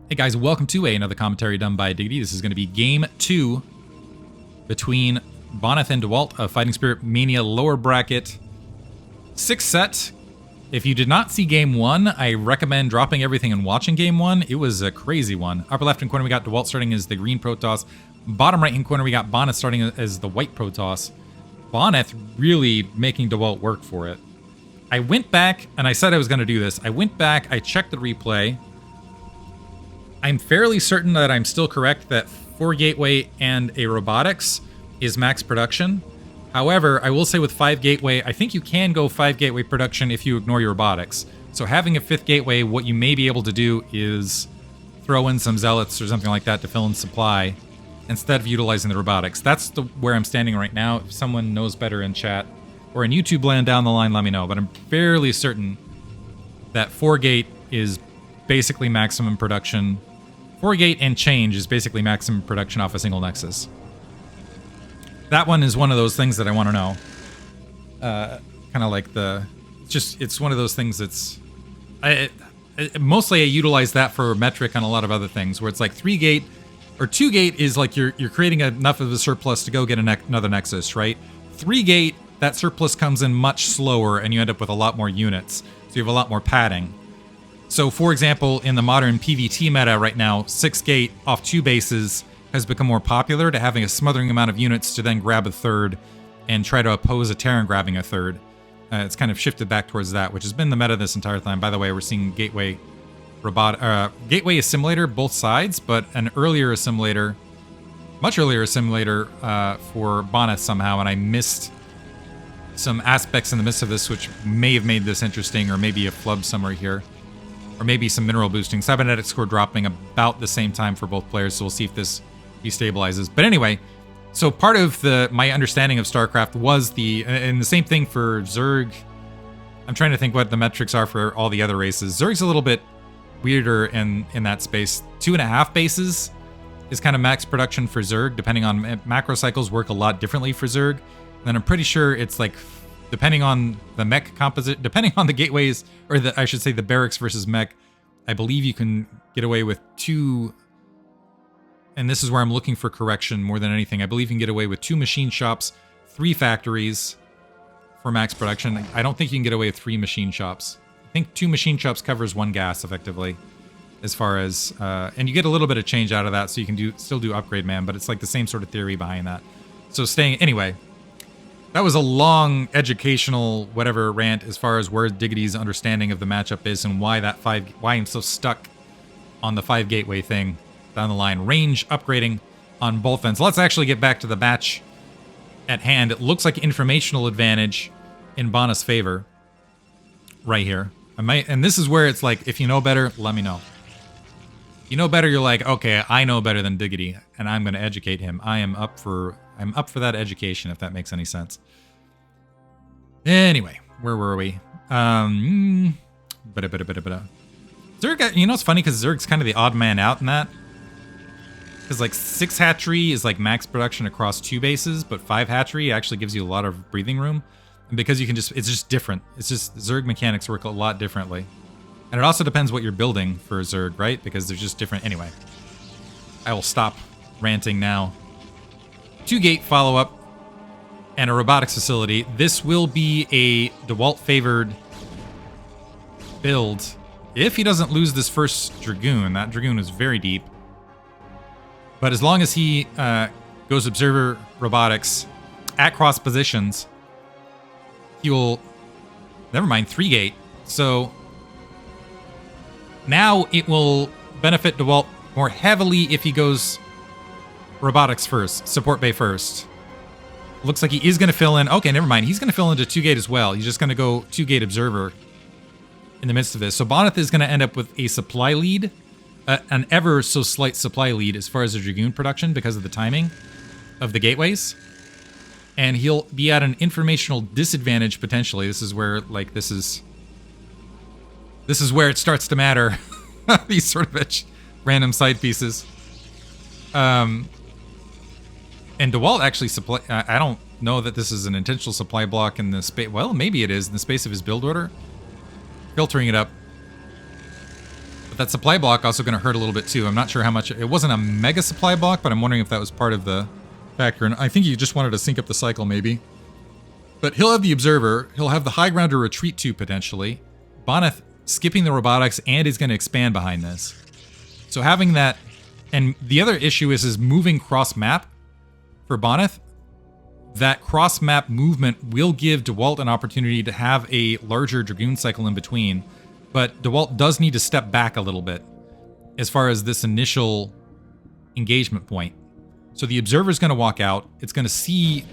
Hey guys, welcome to another commentary done by Diggity. This is going to be Game 2 between Bonyth and Dewalt of Fighting Spirit Mania lower bracket 6 set. If you did not see Game 1, I recommend dropping everything and watching Game 1. It was a crazy one. Upper left hand corner we got Dewalt starting as the green Protoss. Bottom right hand corner we got Bonyth starting as the white Protoss. Bonyth really making Dewalt work for it. I went back, and I said I was going to do this. I went back, I checked the replay. I'm fairly certain that I'm still correct that 4 Gateway and a Robotics is max production. However, I will say with 5 Gateway, I think you can go 5 Gateway production if you ignore your Robotics. So having a 5th Gateway, what you may be able to do is throw in some Zealots or something like that to fill in supply instead of utilizing the Robotics. That's where I'm standing right now. If someone knows better in chat or in YouTube land down the line, let me know. But I'm fairly certain that 4 Gate is basically maximum production. 4 Gate and change is basically maximum production off a single Nexus. That one is one of those things that I want to know. Kind of like it's one of those things that's... mostly I utilize that for metric on a lot of other things, where it's like 3 Gate or 2 Gate is like you're creating enough of a surplus to go get another Nexus, right? 3 Gate, that surplus comes in much slower and you end up with a lot more units. So you have a lot more padding. So, for example, in the modern PvT meta right now, 6 Gate off 2 bases has become more popular to having a smothering amount of units to then grab a third and try to oppose a Terran grabbing a third. It's kind of shifted back towards that, which has been the meta this entire time. By the way, we're seeing Gateway Gateway Assimilator both sides, but an earlier assimilator, much earlier assimilator for Bonyth somehow, and I missed some aspects in the midst of this which may have made this interesting, or maybe a flub somewhere here. Or maybe some mineral boosting. Cybernetic score dropping about the same time for both players, so we'll see if this destabilizes. But anyway, so part of my understanding of StarCraft was and the same thing for Zerg. I'm trying to think what the metrics are for all the other races. Zerg's a little bit weirder in that space. 2.5 bases is kind of max production for Zerg, depending on macro cycles work a lot differently for Zerg. And then I'm pretty sure it's like, depending on the mech composite, depending on the gateways, or I should say the barracks versus mech, I believe you can get away with 2, and this is where I'm looking for correction more than anything. I believe you can get away with 2 machine shops, 3 factories for max production. I don't think you can get away with 3 machine shops. I think 2 machine shops covers 1 gas effectively, as far as, and you get a little bit of change out of that, so you can still do upgrade man, but it's like the same sort of theory behind that. So anyway, that was a long educational whatever rant as far as where Diggity's understanding of the matchup is and why I'm so stuck on the 5 Gateway thing down the line. Range upgrading on both ends. Let's actually get back to the match at hand. It looks like informational advantage in Bonyth's favor right here. And this is where it's like, if you know better, let me know. You know better, you're like, okay, I know better than Diggity, and I'm going to educate him. I'm up for that education, if that makes any sense. Anyway, where were we? Zerg, you know, it's funny because Zerg's kind of the odd man out in that. Because like 6 hatchery is like max production across 2 bases, but 5 hatchery actually gives you a lot of breathing room. And because you can it's just different. It's just Zerg mechanics work a lot differently. And it also depends what you're building for Zerg, right? Because they're just different. Anyway, I will stop ranting now. 2 Gate follow-up and a robotics facility. This will be a Dewalt-favored build. If he doesn't lose this first Dragoon, that Dragoon is very deep. But as long as he goes Observer Robotics at cross positions, he will... Never mind, 3 Gate. So now it will benefit Dewalt more heavily if he goes Robotics first, Support Bay first. Looks like he is going to fill in... Okay, never mind. He's going to fill into 2 Gate as well. He's just going to go 2 Gate Observer in the midst of this. So Bonyth is going to end up with a supply lead, an ever so slight supply lead as far as the Dragoon production because of the timing of the gateways. And he'll be at an informational disadvantage potentially. This is where, like, this is where it starts to matter. These sort of random side pieces. And Dewalt actually supply... I don't know that this is an intentional supply block in the space... Well, maybe it is in the space of his build order. Filtering it up. But that supply block also going to hurt a little bit too. I'm not sure how much. It wasn't a mega supply block, but I'm wondering if that was part of the factor. And I think he just wanted to sync up the cycle maybe. But he'll have the Observer. He'll have the high ground to retreat to potentially. Bonyth skipping the robotics and is going to expand behind this. So having that, and the other issue is moving cross map for Bonyth. That cross map movement will give Dewalt an opportunity to have a larger Dragoon cycle in between. But Dewalt does need to step back a little bit as far as this initial engagement point. So the Observer's going to walk out. It's going to see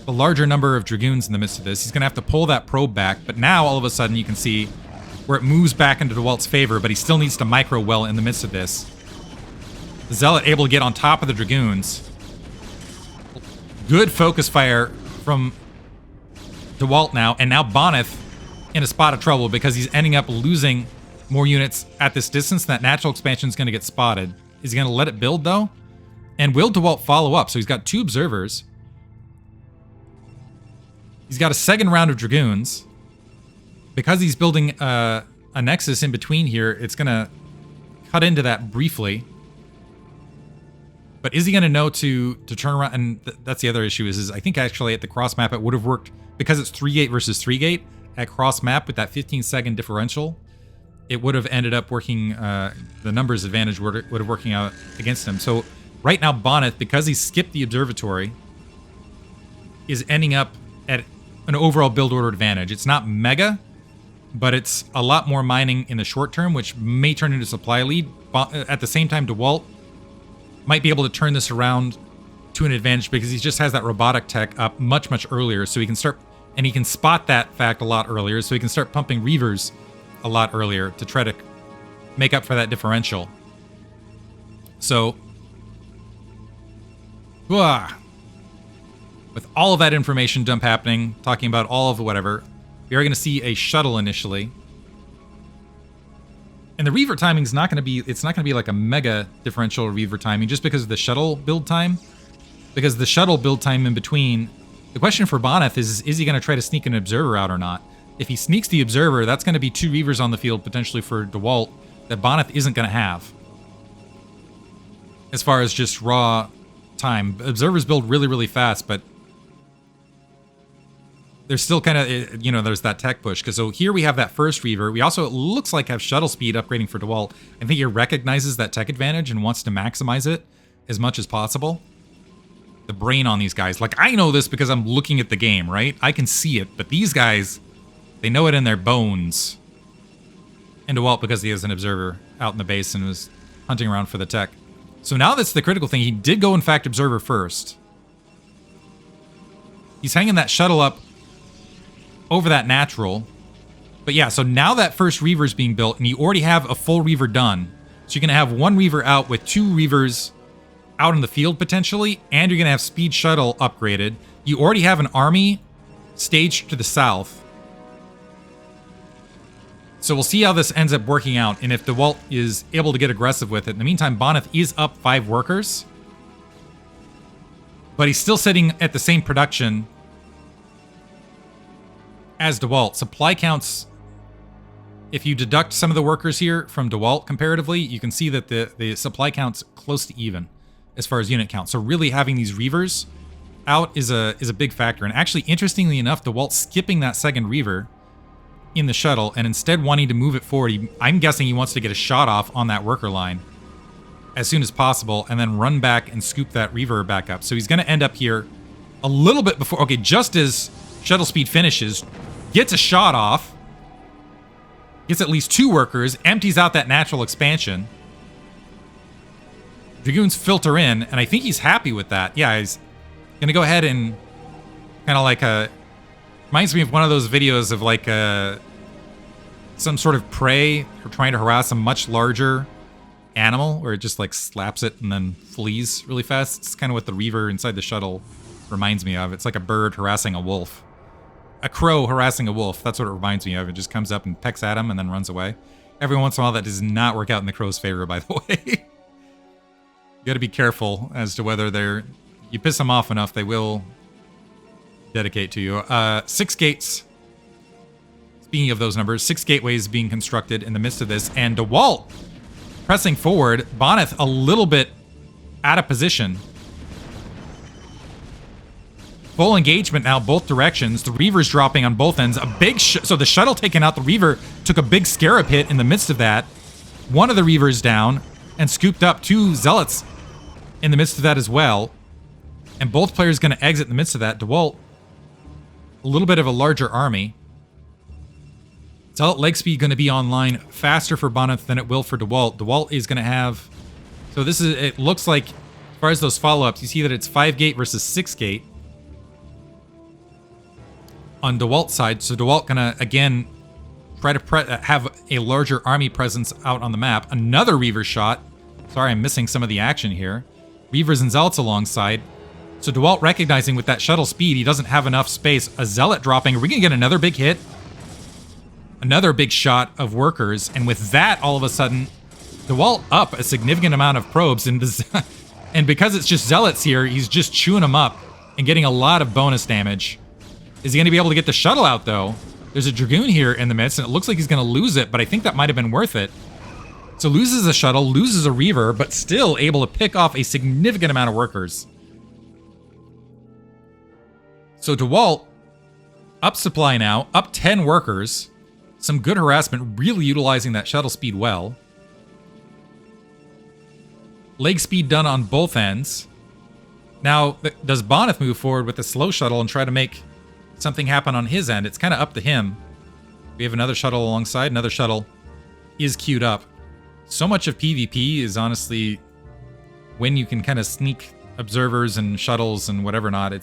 a larger number of Dragoons in the midst of this. He's going to have to pull that probe back. But now, all of a sudden, you can see where it moves back into Dewalt's favor, but he still needs to micro well in the midst of this. The Zealot able to get on top of the Dragoons. Good focus fire from Dewalt now. And now Bonyth in a spot of trouble because he's ending up losing more units at this distance. That natural expansion is going to get spotted. Is he going to let it build, though? And will Dewalt follow up? So he's got 2 Observers. He's got a second round of Dragoons. Because he's building a Nexus in between here, it's going to cut into that briefly. But is he going to know to turn around? And that's the other issue is I think actually at the cross map it would have worked because it's 3-gate versus 3-gate. At cross map with that 15-second differential, it would have ended up working, the numbers advantage would have working out against him. So right now Bonyth, because he skipped the observatory, is ending up at an overall build order advantage. It's not mega, but it's a lot more mining in the short term, which may turn into supply lead. At the same time, Dewalt might be able to turn this around to an advantage because he just has that robotic tech up much, much earlier, so he can start. And he can spot that fact a lot earlier, so he can start pumping Reavers a lot earlier to try to make up for that differential. So, with all of that information dump happening, talking about all of the whatever, we are going to see a shuttle initially. And the Reaver timing is not going to be, it's not going to be like a mega differential Reaver timing just because of the shuttle build time. Because the shuttle build time in between. The question for Bonyth is he going to try to sneak an Observer out or not? If he sneaks the Observer, that's going to be 2 Reavers on the field potentially for Dewalt that Bonyth isn't going to have. As far as just raw time. Observers build really, really fast, but there's still kind of, you know, there's that tech push. Because so here we have that first Reaver. We also, it looks like, have shuttle speed upgrading for Dewalt. I think he recognizes that tech advantage and wants to maximize it as much as possible. The brain on these guys. Like, I know this because I'm looking at the game, right? I can see it, but these guys, they know it in their bones. And Dewalt, because he has an Observer out in the base and was hunting around for the tech. So now that's the critical thing. He did go, in fact, Observer first. He's hanging that shuttle up over that natural. But yeah, so now that first Reaver's being built, and you already have a full Reaver done. So you're going to have 1 Reaver out with 2 Reavers out in the field potentially, and you're going to have speed shuttle upgraded. You already have an army staged to the south. So we'll see how this ends up working out, and if Dewalt is able to get aggressive with it. In the meantime, Bonyth is up 5 workers. But he's still sitting at the same production as Dewalt. Supply counts, if you deduct some of the workers here from Dewalt comparatively, you can see that the supply count's close to even as far as unit count. So really having these Reavers out is a big factor. And actually, interestingly enough, Dewalt skipping that second Reaver in the shuttle and instead wanting to move it forward. I'm guessing he wants to get a shot off on that worker line as soon as possible and then run back and scoop that Reaver back up. So he's going to end up here a little bit before, okay, just as shuttle speed finishes, gets a shot off, gets at least 2 workers, empties out that natural expansion. Dragoons filter in, and I think he's happy with that. Yeah, he's going to go ahead and kind of like reminds me of one of those videos of like some sort of prey or trying to harass a much larger animal where it just like slaps it and then flees really fast. It's kind of what the Reaver inside the shuttle reminds me of. It's like a bird harassing a wolf. A crow harassing a wolf. That's what it reminds me of. It just comes up and pecks at him and then runs away. Every once in a while, that does not work out in the crow's favor, by the way. You got to be careful as to whether you piss them off enough, they will dedicate to you. 6 gates. Speaking of those numbers, 6 gateways being constructed in the midst of this, and Dewalt pressing forward. Bonyth a little bit out of position. Full engagement now, both directions. The Reaver's dropping on both ends. A big so the shuttle taken out. The Reaver took a big scarab hit in the midst of that. One of the Reavers down and scooped up 2 Zealots in the midst of that as well. And both players going to exit in the midst of that. Dewalt, a little bit of a larger army. Zealot leg speed going to be online faster for Bonyth than it will for Dewalt. Dewalt is going to have... So this is... It looks like, as far as those follow-ups, you see that it's 5 gate versus 6 gate on Dewalt's side. So Dewalt gonna again try to have a larger army presence out on the map. Another Reaver shot. Sorry, I'm missing some of the action here. Reavers and Zealots alongside. So Dewalt recognizing with that shuttle speed, he doesn't have enough space. A Zealot dropping. Are we gonna get another big hit? Another big shot of workers. And with that, all of a sudden, Dewalt up a significant amount of probes. And because it's just Zealots here, he's just chewing them up and getting a lot of bonus damage. Is he going to be able to get the shuttle out, though? There's a Dragoon here in the midst, and it looks like he's going to lose it, but I think that might have been worth it. So loses a shuttle, loses a Reaver, but still able to pick off a significant amount of workers. So Dewalt, up supply now, up 10 workers. Some good harassment, really utilizing that shuttle speed well. Leg speed done on both ends. Now, does Bonyth move forward with a slow shuttle and try to make something happen on his end? It's kind of up to him. We have another shuttle alongside. Another shuttle is queued up. So much of PvP is honestly when you can kind of sneak observers and shuttles and whatever not.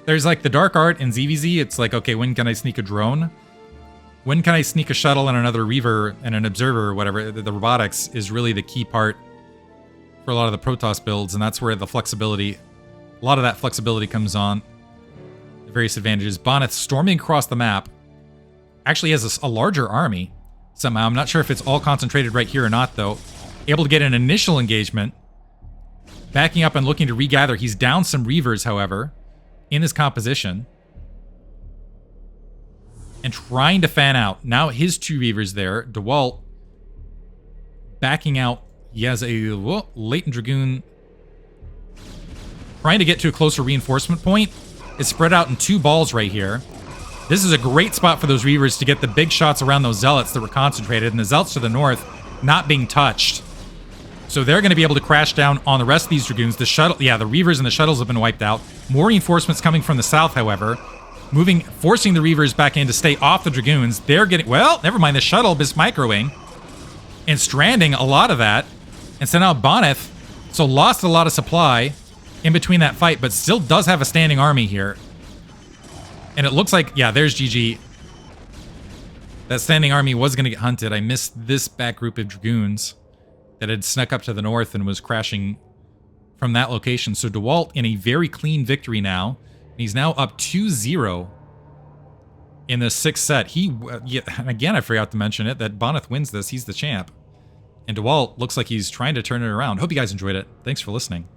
There's like the dark art in ZVZ. It's like, okay, when can I sneak a drone? When can I sneak a shuttle and another Reaver and an observer or whatever? The robotics is really the key part for a lot of the Protoss builds, and that's where the flexibility, a lot of that flexibility comes on. The various advantages. Bonyth storming across the map. Actually has a larger army somehow. I'm not sure if it's all concentrated right here or not, though. Able to get an initial engagement. Backing up and looking to regather. He's down some Reavers, however, in his composition. And trying to fan out. Now his 2 Reavers there. Dewalt backing out. He has a latent Dragoon trying to get to a closer reinforcement point. It's spread out in 2 balls right here. This is a great spot for those Reavers to get the big shots around those Zealots that were concentrated, and the Zealots to the north not being touched. So they're going to be able to crash down on the rest of these Dragoons. The shuttle, yeah, the Reavers and the shuttles have been wiped out. More reinforcements coming from the south, however. Forcing the Reavers back in to stay off the Dragoons. They're getting, well, never mind, the shuttle is microwing and stranding a lot of that. And so now Bonyth, so lost a lot of supply in between that fight, but still does have a standing army here. And it looks like, yeah, there's GG. That standing army was going to get hunted. I missed this back group of Dragoons that had snuck up to the north and was crashing from that location. So Dewalt in a very clean victory now. He's now up 2-0 in the 6th set. Yeah, and again, I forgot to mention it, that Bonyth wins this. He's the champ. And Dewalt looks like he's trying to turn it around. Hope you guys enjoyed it. Thanks for listening.